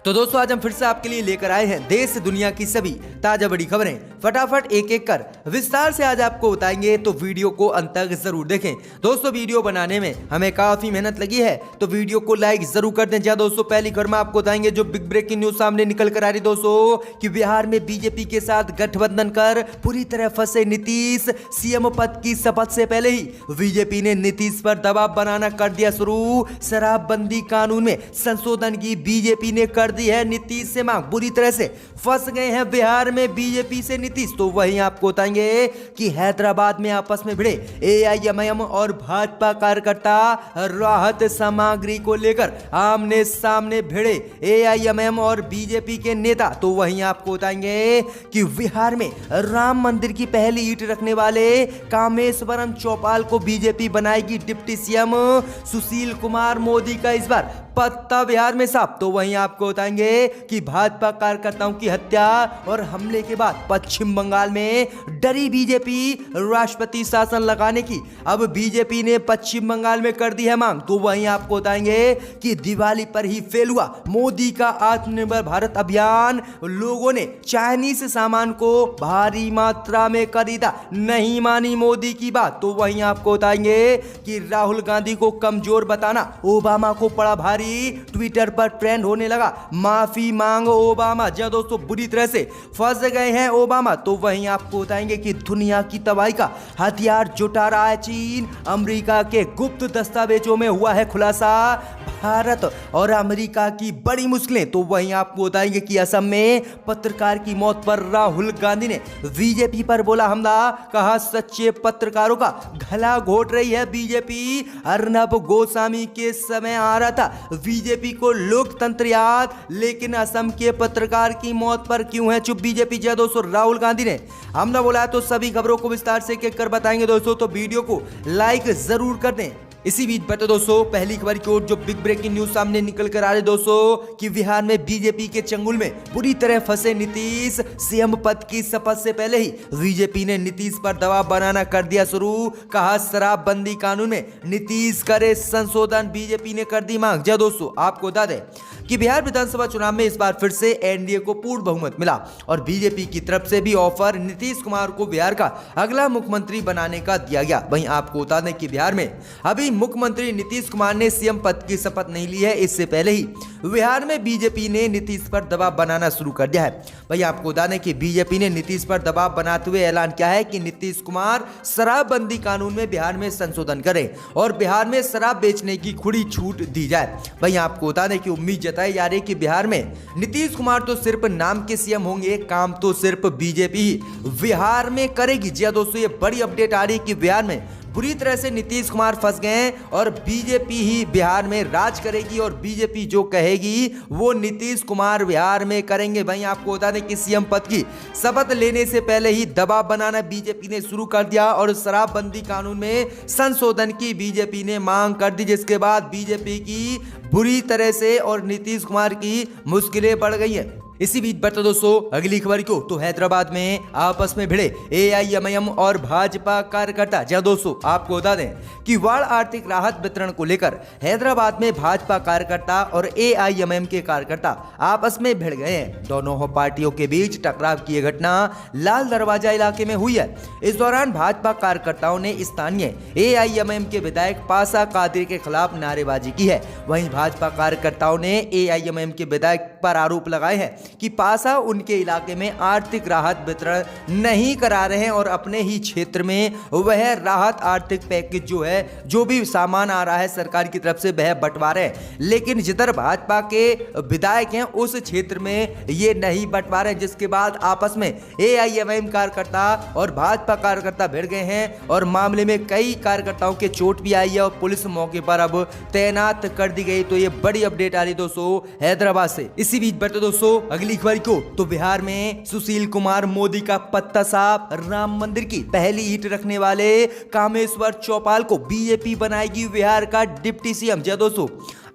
तो दोस्तों आज हम फिर से आपके लिए लेकर आए हैं देश दुनिया की सभी ताजा बड़ी खबरें। फटाफट एक एक कर विस्तार से आज आपको बताएंगे, तो वीडियो को अंत तक जरूर देखें। दोस्तों वीडियो बनाने में हमें काफी मेहनत लगी है, तो वीडियो को लाइक जरूर कर दें। जहां दोस्तों पहली खबर में आपको बताएंगे जो बिग ब्रेकिंग न्यूज सामने निकल कर आ रही दोस्तों कि बिहार में बीजेपी के साथ गठबंधन कर पूरी तरह फंसे नीतीश। सीएम पद की शपथ से पहले ही बीजेपी ने नीतीश पर दबाव बनाना कर दिया शुरू। शराबबंदी कानून में संशोधन की बीजेपी ने कर दी है नीतीश से मांग। बुरी तरह से फंस गए हैं बिहार में बीजेपी से नीतीश। तो वहीं आपको बताएंगे कि हैदराबाद में आपस में भिड़े एआईएमआईएम और भाजपा कार्यकर्ता राहत सामग्री को लेकर आमने सामने भिड़े एआईएमआईएम और बीजेपी के नेता। तो वहीं आपको बताएंगे कि बिहार में राम मंदिर की पहली ईंट रखने वाले कामेश्वरम चौपाल को बीजेपी बनाएगी डिप्टी सीएम। सुशील कुमार मोदी का इस बार पत्ता बिहार में साफ। तो वहीं आपको बताएंगे कि भाजपा कार्यकर्ताओं की हत्या और हमले के बाद पश्चिम बंगाल में डरी बीजेपी राष्ट्रपति शासन लगाने की। अब बीजेपी ने पश्चिम बंगाल में कर दी है मांग। तो वहीं आपको बताएंगे कि दिवाली पर ही फेल हुआ मोदी का आत्मनिर्भर भारत अभियान। लोगों ने चाइनीज सामान को भारी मात्रा में खरीदा, नहीं मानी मोदी की बात। तो वहीं आपको बताएंगे कि राहुल गांधी को कमजोर बताना ओबामा को पड़ा भारी। ट्विटर पर ट्रेंड होने लगा माफी मांगो ओबामा। जहां दोस्तों बुरी तरह से फंस गए हैं ओबामा। तो वहीं आपको बताएंगे कि दुनिया की तबाही का हथियार जुटा रहा है चीन। अमेरिका के गुप्त दस्तावेजों में हुआ है खुलासा भारत और अमेरिका की बड़ी मुश्किलें। तो वहीं आपको बताएंगे कि असम में पत्रकार की मौत पर राहुल गांधी ने बीजेपी पर बोला हमला। कहा सच्चे पत्रकारों का गला घोट रही है बीजेपी। अर्नब गोस्वामी के समय आ रहा था बीजेपी को लोकतंत्र याद, लेकिन असम के पत्रकार की मौत पर क्यों है चुप बीजेपी। जय दोस्तों राहुल गांधी ने हमला बोला है। तो सभी खबरों को विस्तार से एक कर बताएंगे दोस्तों, तो वीडियो को लाइक जरूर कर दें। इसी बीच बता दोस्तों पहली खबर की ओर जो बिग ब्रेकिंग न्यूज सामने निकल कर आ रही दोस्तों कि बिहार में बीजेपी के चंगुल में बुरी तरह फंसे नीतीश। सीएम पद की शपथ से पहले ही बीजेपी ने नीतीश पर दबाव बनाना कर दिया शुरू। कहा शराबबंदी कानून में नीतीश करे संशोधन, बीजेपी ने कर दी मांग। जय दोस्तों आपको बता दें कि बिहार विधानसभा चुनाव में इस बार फिर से एनडीए को पूर्ण बहुमत मिला और बीजेपी की तरफ से भी ऑफर नीतीश कुमार को बिहार का अगला मुख्यमंत्री बनाने का दिया गया। वहीं आपको बता दें कि बिहार में अभी मुख्यमंत्री नीतीश कुमार ने सीएम पद की शपथ नहीं ली है। इससे पहले ही बिहार में बीजेपी ने नीतीश पर दबाव बनाना शुरू कर दिया है। वहीं आपको बता दें कि बीजेपी ने नीतीश पर दबाव बनाते हुए ऐलान किया है कि नीतीश कुमार शराबबंदी कानून में बिहार में संशोधन करें और बिहार में शराब बेचने की खुली छूट दी जाए। वहीं आपको बता दें कि उम्मीद जताई जा रही है कि बिहार में नीतीश कुमार तो सिर्फ नाम के सीएम होंगे, काम तो सिर्फ बीजेपी ही बिहार में करेगी। जी दोस्तों ये बड़ी अपडेट आ रही है कि बिहार में बुरी तरह से नीतीश कुमार फंस गए हैं और बीजेपी ही बिहार में राज करेगी और बीजेपी जो कहेगी वो नीतीश कुमार बिहार में करेंगे। वहीं आपको बता दें कि सीएम पद की शपथ लेने से पहले ही दबाव बनाना बीजेपी ने शुरू कर दिया और शराबबंदी कानून में संशोधन की बीजेपी ने मांग कर दी, जिसके बाद बीजेपी की बुरी तरह से और नीतीश कुमार की मुश्किलें बढ़ गई हैं। इसी बीच बता दोस्तों अगली खबर को तो हैदराबाद में आपस में भिड़े एआईएमआईएम और भाजपा कार्यकर्ता। जहां दोस्तों आपको बता दें कि बाढ़ आर्थिक राहत वितरण को लेकर हैदराबाद में भाजपा कार्यकर्ता और एआईएमआईएम के कार्यकर्ता आपस में भिड़ गए हैं। दोनों पार्टियों के बीच टकराव की यह घटना लाल दरवाजा इलाके में हुई है। इस दौरान भाजपा कार्यकर्ताओं ने स्थानीय एआईएमआईएम के विधायक पासा कादिर के खिलाफ नारेबाजी की है। वहीं भाजपा कार्यकर्ताओं ने एआईएमआईएम के विधायक पर आरोप लगाए हैं कि पासा उनके इलाके में आर्थिक राहत वितरण नहीं करा रहे हैं और अपने ही क्षेत्र में वह राहत आर्थिक पैकेज जो है जो भी सामान आ रहा है सरकार की तरफ से वह बंटवा रहे हैं, लेकिन जिधर भाजपा के विधायक हैं उस क्षेत्र में ये नहीं बंटवा रहे, जिसके बाद आपस में एआईएमआईएम कार्यकर्ता और भाजपा कार्यकर्ता भिड़ गए हैं और मामले में कई कार्यकर्ताओं के चोट भी आई है और पुलिस मौके पर अब तैनात कर दी गई। तो ये बड़ी अपडेट आ रही दोस्तों हैदराबाद से। इसी बीच बता दोस्तों अगली खबर को तो बिहार में सुशील कुमार मोदी का पत्ता साफ। राम मंदिर की पहली ईंट रखने वाले कामेश्वर चौपाल को बीजेपी बनाएगी बिहार का डिप्टी सीएम। जय दोस्तों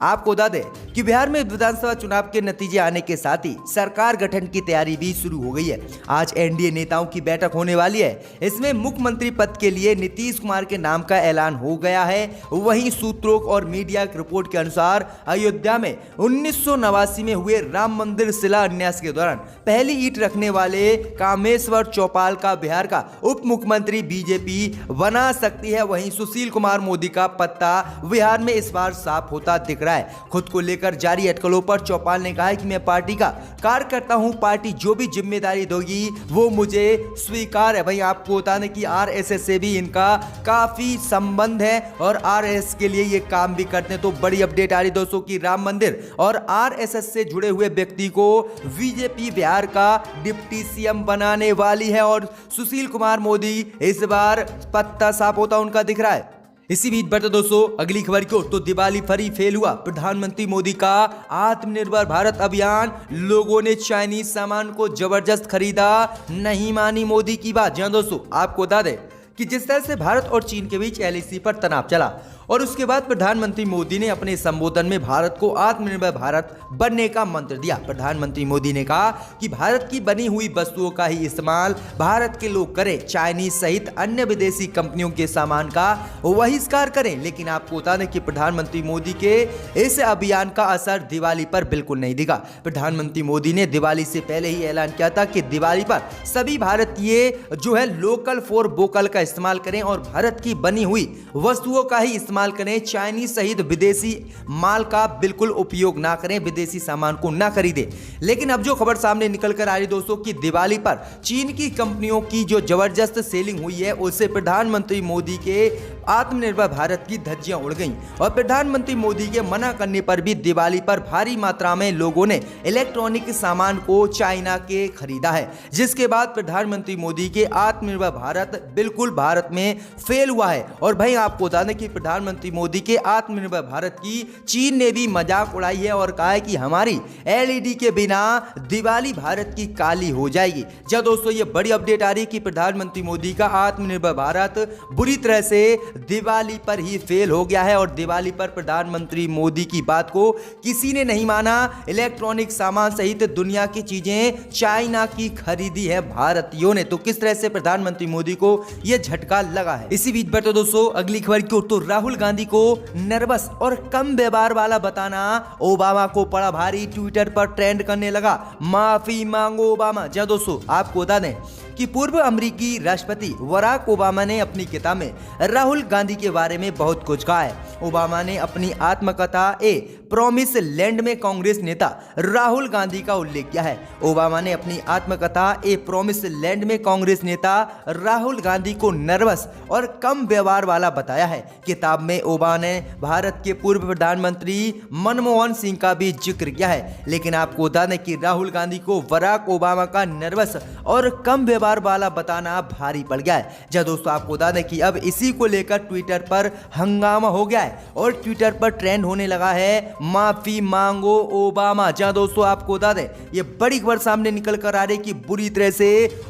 आपको बता दें कि बिहार में विधानसभा चुनाव के नतीजे आने के साथ ही सरकार गठन की तैयारी भी शुरू हो गई है। आज एनडीए नेताओं की बैठक होने वाली है। इसमें मुख्यमंत्री पद के लिए नीतीश कुमार के नाम का ऐलान हो गया है। वहीं सूत्रों और मीडिया की रिपोर्ट के अनुसार अयोध्या में 1989 में हुए राम मंदिर शिलान्यास के दौरान पहली ईंट रखने वाले कामेश्वर चौपाल का बिहार का उप मुख्यमंत्री बीजेपी बना सकती है। वहीं सुशील कुमार मोदी का पत्ता बिहार में इस बार साफ होता दिख रहा है। खुद को लेकर जारी अटकलों पर चौपाल ने कहा है कि मैं पार्टी का कार्यकर्ता हूं, पार्टी जो भी जिम्मेदारी दोगी वो मुझे स्वीकार है। भाई आपको बता दें कि आरएसएस से भी इनका काफी संबंध है और आरएसएस के लिए ये काम भी करते हैं। तो बड़ी अपडेट आ रही दोस्तों की राम मंदिर और आरएसएस से जुड़े हुए व्यक्ति को बीजेपी बिहार का डिप्टी सीएम बनाने वाली है और सुशील कुमार मोदी इस बार पत्ता साफ होता उनका दिख रहा है। इसी बीच बढ़ते दोस्तों अगली खबर की ओर। तो दिवाली पर ही फेल हुआ प्रधानमंत्री मोदी का आत्मनिर्भर भारत अभियान, लोगों ने चाइनीज सामान को जबरदस्त खरीदा, नहीं मानी मोदी की बात। जहां दोस्तों आपको बता दें कि जिस तरह से भारत और चीन के बीच एलएसी पर तनाव चला और उसके बाद प्रधानमंत्री मोदी ने अपने संबोधन में भारत को आत्मनिर्भर भारत बनने का मंत्र दिया। प्रधानमंत्री मोदी ने कहा कि भारत की बनी हुई वस्तुओं का ही इस्तेमाल भारत के लोग करें, चाइनीज सहित अन्य विदेशी कंपनियों के सामान का बहिष्कार करें। लेकिन आपको बता दें कि प्रधानमंत्री मोदी के इस अभियान का असर दिवाली पर बिल्कुल नहीं दिखा। प्रधानमंत्री मोदी ने दिवाली से पहले ही ऐलान किया था कि दिवाली पर सभी भारतीय जो है लोकल फॉर वोकल का इस्तेमाल करें और भारत की बनी हुई वस्तुओं का ही इस्तेमाल करें, चाइनीज सहित विदेशी माल का बिल्कुल उपयोग ना करें, विदेशी सामान को ना खरीदें। लेकिन अब जो खबर सामने निकल कर आ रही दोस्तों कि दिवाली पर चीन की कंपनियों की जो जबरदस्त सेलिंग हुई है उससे प्रधानमंत्री मोदी के आत्मनिर्भर भारत की धज्जियां उड़ गईं और प्रधानमंत्री मोदी के मना करने पर भी दिवाली पर भारी मात्रा में लोगों ने इलेक्ट्रॉनिक सामान को चाइना के खरीदा है, जिसके बाद प्रधानमंत्री मोदी के आत्मनिर्भर भारत बिल्कुल भारत में फेल हुआ है। और भाई आपको बता दें कि प्रधानमंत्री मोदी के आत्मनिर्भर भारत की चीन ने भी मजाक उड़ाई है और कहा है कि हमारी एलईडी के बिना दिवाली भारत की काली हो जाएगी। जब दोस्तों ये बड़ी अपडेट आ रही है कि प्रधानमंत्री मोदी का आत्मनिर्भर भारत बुरी तरह से दिवाली पर ही फेल हो गया है और दिवाली पर प्रधानमंत्री मोदी की बात को किसी ने नहीं माना। इलेक्ट्रॉनिक सामान सहित दुनिया की चीजें चाइना की खरीदी है भारतीयों ने। तो किस तरह से प्रधानमंत्री मोदी को यह झटका लगा है। इसी बीच बढ़ते दोस्तों अगली खबर की ओर। तो राहुल गांधी को नर्वस और कम व्यवहार वाला बताना ओबामा को पड़ा भारी, ट्विटर पर ट्रेंड करने लगा, माफी मांगो ओबामा। जब दोस्तों आपको बता दें कि पूर्व अमेरिकी राष्ट्रपति बराक ओबामा ने अपनी किताब में राहुल गांधी के बारे में बहुत कुछ कहा है। ओबामा ने अपनी आत्मकथा ए प्रॉमिस लैंड में कांग्रेस नेता राहुल गांधी का उल्लेख किया है। ओबामा ने अपनी आत्मकथा ए प्रॉमिस लैंड में कांग्रेस नेता राहुल गांधी को नर्वस और कम व्यवहार वाला बताया है। किताब में ओबामा ने भारत के पूर्व प्रधानमंत्री मनमोहन सिंह का भी जिक्र किया है। लेकिन आपको बता दें कि राहुल गांधी को बराक ओबामा का नर्वस और कम व्यवहार वाला बताना भारी पड़ गया है। जब दोस्तों आपको बता दें कि अब इसी को लेकर ट्विटर पर हंगामा हो गया है और ट्विटर पर ट्रेंड होने लगा है माफी मांगो ओबामा। जहां दोस्तों आपको बता दें ये बड़ी खबर सामने निकल कर आ रही कि बुरी तरह से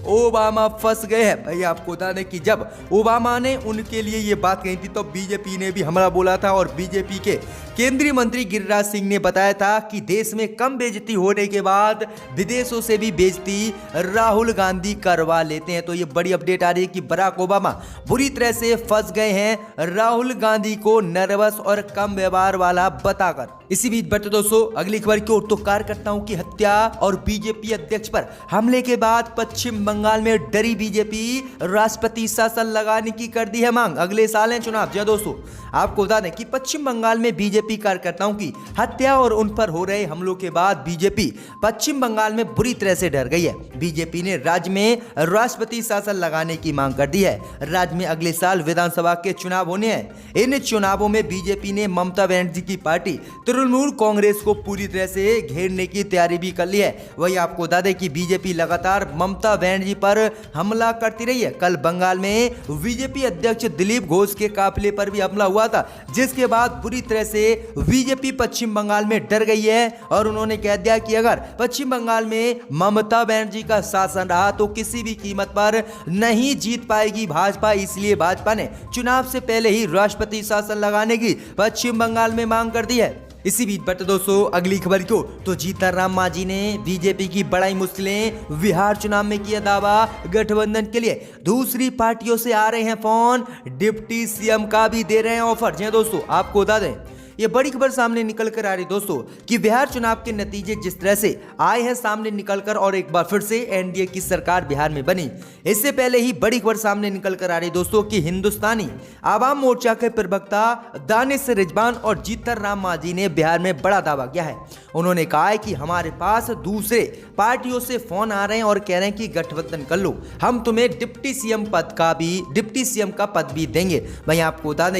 ओबामा फंस गए हैं। भाई आपको बता दें कि जब ओबामा ने उनके लिए ये बात कही थी तो बीजेपी ने भी हमला बोला था और बीजेपी के केंद्रीय मंत्री गिरिराज सिंह ने बताया था कि देश में कम बेइज्जती होने के बाद विदेशों से भी बेइज्जती राहुल गांधी करवा लेते हैं। तो ये बड़ी अपडेट आ रही है कि बराक ओबामा बुरी तरह से फंस गए हैं राहुल गांधी को नर्वस और कम व्यवहार वाला बताकर। इसी बीच बढ़ते दोस्तों अगली खबर की ओर। तो कार्यकर्ताओं की हत्या और बीजेपी अध्यक्ष पर हमले के बाद पश्चिम बंगाल में डरी बीजेपी, राष्ट्रपति शासन लगाने की कर दी है मांग। अगले साल है चुनाव। जी दोस्तों आपको बता दें कि पश्चिम बंगाल में बीजेपी कार्यकर्ताओं की हत्या और उन पर हो रहे हमलों के बाद बीजेपी पश्चिम बंगाल में बुरी तरह से डर गई है। बीजेपी ने राज्य में राष्ट्रपति शासन लगाने की मांग कर दी है। राज्य में अगले साल विधानसभा के चुनाव होने हैं। इन चुनावों में बीजेपी ने ममता बनर्जी की पार्टी तृणमूल कांग्रेस को पूरी तरह से घेरने की तैयारी भी कर ली है। वही आपको बता दें कि बीजेपी लगातार ममता बनर्जी पर हमला करती रही है। कल बंगाल में बीजेपी अध्यक्ष दिलीप घोष के काफिले पर भी हमला हुआ था, जिसके बाद बुरी तरह से बीजेपी पश्चिम बंगाल में डर गई है और उन्होंने कह दिया कि अगर पश्चिम बंगाल में ममता बनर्जी का शासन रहा तो किसी भी कीमत पर नहीं जीत पाएगी भाजपा। इसलिए भाजपा ने चुनाव से पहले ही राष्ट्रपति शासन लगाने की पश्चिम बंगाल में मांग कर दी है। इसी बीच बढ़ते दोस्तों अगली खबर को, तो जीतनराम मांझी ने बीजेपी की बढ़ाई मुश्किलें, बिहार चुनाव में किया दावा, गठबंधन के लिए दूसरी पार्टियों से आ रहे हैं फोन, डिप्टी सीएम का भी दे रहे हैं ऑफर। जी दोस्तों, आपको बता दें ये बड़ी खबर सामने निकल कर आ रही दोस्तों कि बिहार चुनाव के नतीजे जिस तरह से आए हैं सामने निकलकर, और एक बार फिर से एनडीए की सरकार बिहार में बनी। इससे पहले ही बड़ी खबर सामने निकल कर आ रही दोस्तों कि हिंदुस्तानी आवाम मोर्चा के प्रवक्ता दानिश रिजवान और जीतनराम मांझी ने बिहार में बड़ा दावा किया है। उन्होंने कहा है कि हमारे पास दूसरे पार्टियों से फोन आ रहे हैं और कह रहे हैं कि गठबंधन कर लो, हम तुम्हें डिप्टी सीएम का पद भी देंगे। वहीं आपको बता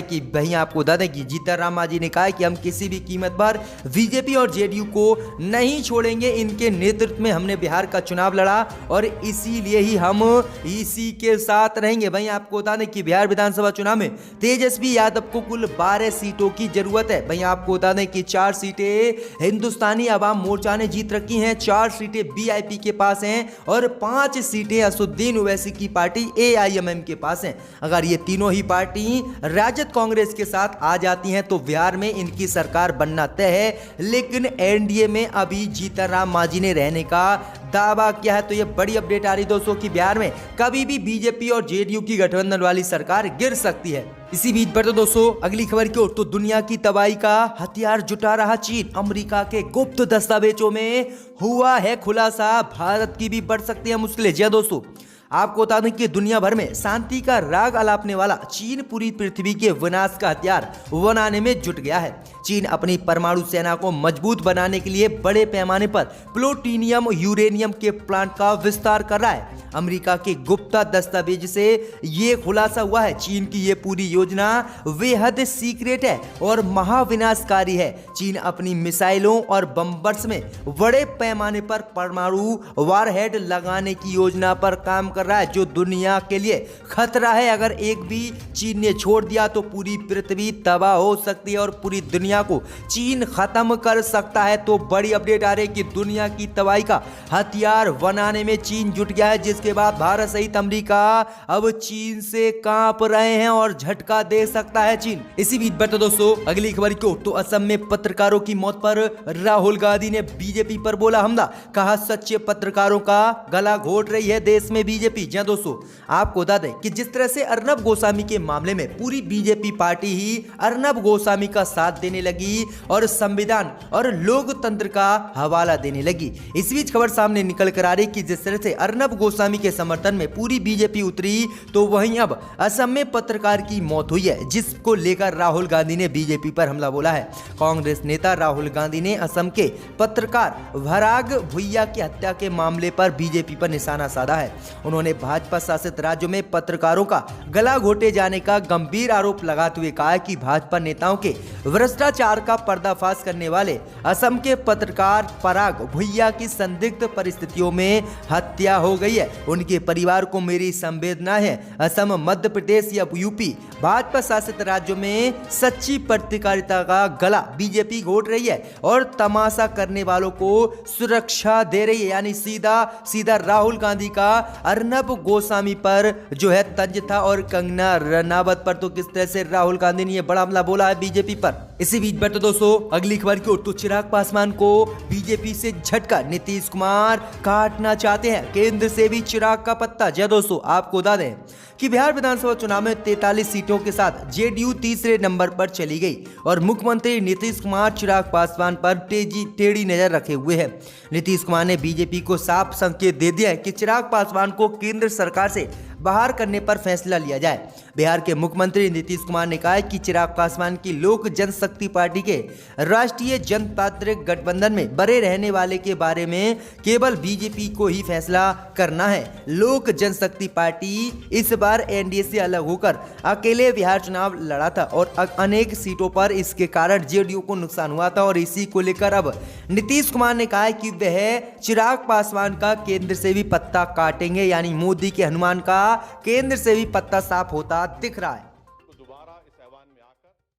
दें कि जीतनराम मांझी ने कहा कि हम किसी भी कीमत पर बीजेपी और जेडीयू को नहीं छोड़ेंगे। इनके नेतृत्व में हमने बिहार का चुनाव लड़ा और इसीलिए ही हम इसी के साथ रहेंगे। वहीं आपको बता दें कि बिहार विधानसभा चुनाव में तेजस्वी यादव को कुल 12 सीटों की जरूरत है। वहीं आपको बता दें कि 4 सीटें हिंदुस्तानी आवाम मोर्चा ने जीत रखी हैं, 4 सीटें बीआईपी के पास हैं और 5 सीटें असदुद्दीन ओवैसी की पार्टी एआईएमएम के पास हैं। अगर ये तीनों ही पार्टी राजद कांग्रेस के साथ आ जाती हैं तो बिहार में इनकी सरकार बनना तय है। लेकिन एनडीए में अभी जीतनराम मांझी ने रहने का दावा किया है। तो ये बड़ी अपडेट आ रही दोस्तों कि बिहार में कभी भी बीजेपी और जेडीयू की गठबंधन वाली सरकार गिर सकती है। इसी बीच बढ़ते दोस्तों अगली खबर की ओर, तो दुनिया की तबाही का हथियार जुटा रहा चीन, अमेरिका के गुप्त दस्तावेजों में हुआ है खुलासा, भारत की भी बढ़ सकती है मुश्किलें। जी दोस्तों, आपको बता दें कि दुनिया भर में शांति का राग अलापने वाला चीन पूरी पृथ्वी के विनाश का हथियार बनाने में जुट गया है। चीन अपनी परमाणु सेना को मजबूत बनाने के लिए बड़े पैमाने पर प्लूटोनियम यूरेनियम के प्लांट का विस्तार कर रहा है। अमेरिका के गुप्त दस्तावेज से ये खुलासा हुआ है। चीन की ये पूरी योजना बेहद सीक्रेट है और महाविनाशकारी है। चीन अपनी मिसाइलों और बम्बर्स में बड़े पैमाने पर परमाणु वारहेड लगाने की योजना पर काम कर रहा है, जो दुनिया के लिए खतरा है। अगर एक भी चीन ने छोड़ दिया तो पूरी पृथ्वी तबाह हो सकती है और पूरी दुनिया को चीन खत्म कर सकता है। तो बड़ी अपडेट आ रही है कि दुनिया की तबाही का हथियार बनाने में चीन जुट गया है, जिसके बाद भारत सहित अमेरिका अब चीन से कांप रहे हैं और झटका दे सकता है चीन। इसी बीच बढ़ते दोस्तों अगली खबर को, तो असम में पत्रकारों की मौत पर राहुल गांधी ने बीजेपी पर बोला हमला, कहा सच्चे पत्रकारों का गला घोट रही है देश में बीजेपी। जी दोस्तों, आपको बता दें कि जिस तरह से अर्नब गोस्वामी के मामले में पूरी बीजेपी पार्टी ही अर्नब गोस्वामी का साथ देने लगी और संविधान और लोकतंत्र का हवाला देने लगी। इस बीच खबर सामने निकल कर आ रही कि जिस तरह से अर्नब गोस्वामी के समर्थन में पूरी बीजेपी उतरी, तो वहीं अब असम में पत्रकार की मौत हुई है, जिसको लेकर राहुल गांधी ने बीजेपी पर हमला बोला है। कांग्रेस नेता राहुल गांधी ने असम के पत्रकार भराग भुइया की हत्या के मामले पर बीजेपी पर निशाना साधा है। उन्होंने भाजपा शासित राज्यों में पत्रकारों का गला घोटे जाने का गंभीर आरोप लगाते हुए कहा कि भाजपा नेताओं के भ्रष्टाचार का पर्दाफाश करने वाले असम के पत्रकार पराग भुइया की संदिग्ध परिस्थितियों में हत्या हो गई है। उनके परिवार को मेरी संवेदना है। असम, मध्य प्रदेश या यूपी भाजपा शासित राज्यों में सच्ची पत्रकारिता का गला बीजेपी घोट रही है और तमाशा करने वालों को सुरक्षा दे रही है। यानी सीधा राहुल गांधी का अर्नब गोस्वामी पर जो है तंज था और कंगना रनावत पर तो किस तरह से राहुल गांधी ने यह बड़ा हमला बोला है बीजेपी पर। इसी बीच बढ़ते दोस्तों अगली खबर की ओर, तो चिराग पासवान को बीजेपी से झटका, नीतीश कुमार काटना चाहते हैं केंद्र से भी चिराग का पत्ता। जय दोस्तों, आपको बता दें कि बिहार विधानसभा चुनाव में 43 सीटों के साथ जेडीयू तीसरे नंबर पर चली गई और मुख्यमंत्री नीतीश कुमार चिराग पासवान पर टेढ़ी नजर रखे हुए हैं। नीतीश कुमार ने बीजेपी को साफ संकेत दे दिया है कि चिराग पासवान को केंद्र सरकार से बाहर करने पर फैसला लिया जाए। बिहार के मुख्यमंत्री नीतीश कुमार ने कहा है कि चिराग पासवान की लोक जनशक्ति पार्टी के राष्ट्रीय जनतांत्रिक गठबंधन में बने रहने वाले के बारे में केवल बीजेपी को ही फैसला करना है। लोक जनशक्ति पार्टी इस बार एनडीए से अलग होकर अकेले बिहार चुनाव लड़ा था और अनेक सीटों पर इसके कारण जेडीयू को नुकसान हुआ था और इसी को लेकर अब नीतीश कुमार ने कहा है कि वह चिराग पासवान का केंद्र से भी पत्ता काटेंगे। यानी मोदी के हनुमान का केंद्र से भी पत्ता साफ होता दिख रहा है।